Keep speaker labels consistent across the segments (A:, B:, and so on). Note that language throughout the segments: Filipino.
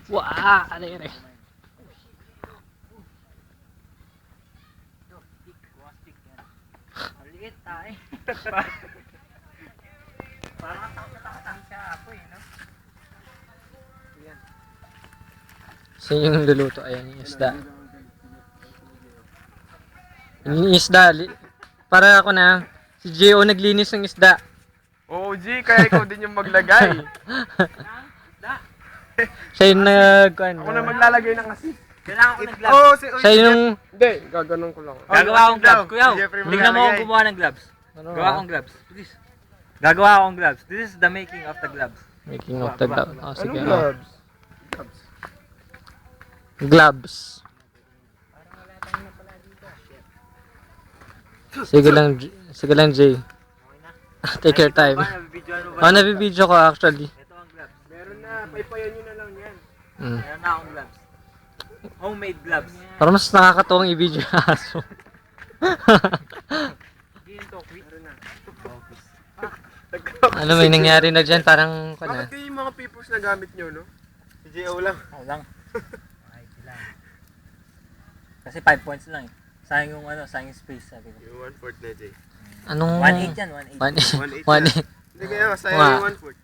A: Wah, alere.
B: Maliit tayo. Parang takot-takot siya ako eh, no?
A: So yung luluto, ayan yung isda. Yung isda, para ako na, si J.O. naglinis ng isda.
C: Oo, G, kaya ikaw din yung maglagay.
A: Siya yung
C: Ako na maglalagay ng asin.
B: Kailangan ko ng gloves.
C: Oo,
A: siya yung,
C: Hindi, gaganon ko lang.
B: Gagawa akong gloves. Kuya, tingnan mo akong gumawa ng gloves. Gawa akong gloves. Please. Gagawa akong gloves. This is the making of the gloves.
A: making of the gloves. Oh, sige.
C: Anong
A: Oh.
C: gloves?
A: Gloves. Sige lang, Jay. Take your time. Oh, nabibidyo ko actually.
B: Ito ang gloves.
C: Meron na, paypayan nyo na lang yan.
B: Meron na akong gloves. Homemade gloves.
A: Parang mas nakakatuwang i-video yung aso. Ano may nangyari na dyan? Parang,
C: Bakit kayo yung mga papers na gamit nyo, no? Si J.O. lang.
B: Oo lang. Ay, lang. Kasi 5 points lang eh. Sayang yung ano, sayang yung space sabi ko.
C: Yung 1/4 na, J.
A: Anong...
B: 1/8 yan, 1/8.
A: 1/8.
C: Hindi kaya, sayang yung 1/4.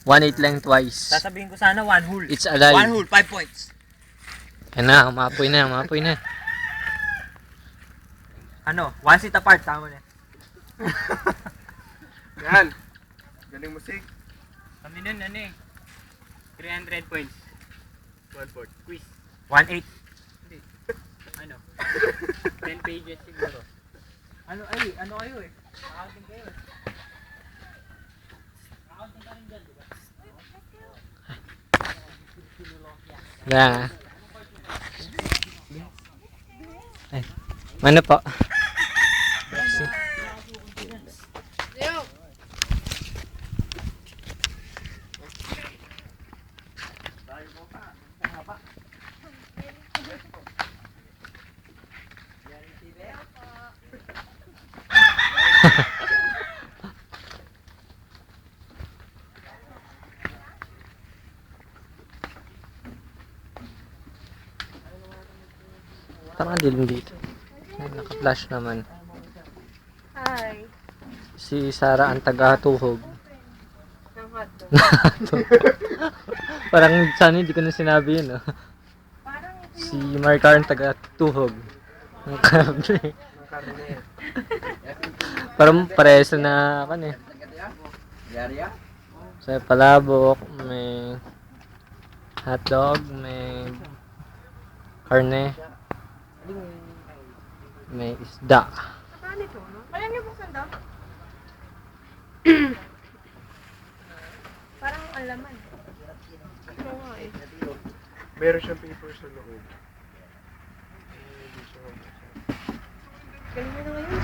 A: 1/8 lang twice.
B: Sasabihin ko sana 1 hole.
A: It's alive.
B: 1 hole, 5 points.
A: Yan na, umapoy na.
B: Ano, 1 seat apart, tama na.
C: Yan. Galing mo, Sig.
B: Kami nun, ano eh. 300 points.
C: 1/4.
B: Quiz. 1/8. Ano? 10 pages siguro. Ano kayo eh? Accounting kayo eh. Accounting ka rin dyan, diba?
A: Yan. Ay, ano po? Parang dilim dito. Naka-flash naman.
D: Hi.
A: Si Sarah ang taga-tuhog.
D: Ng hotdog.
A: Parang sana hindi ko na sinabi yun.
D: Parang ito
A: Si Marcar ang taga-tuhog. Ang karne. Parang parehas na kan eh. So, palabok, may hotdog, may karne, may isda.
D: Paano ito, no? Kaya niyo buksan daw? Parang ang laman. Oo nga eh.
C: Meron siyang papers sa loob.
D: Galing mo na ngayon.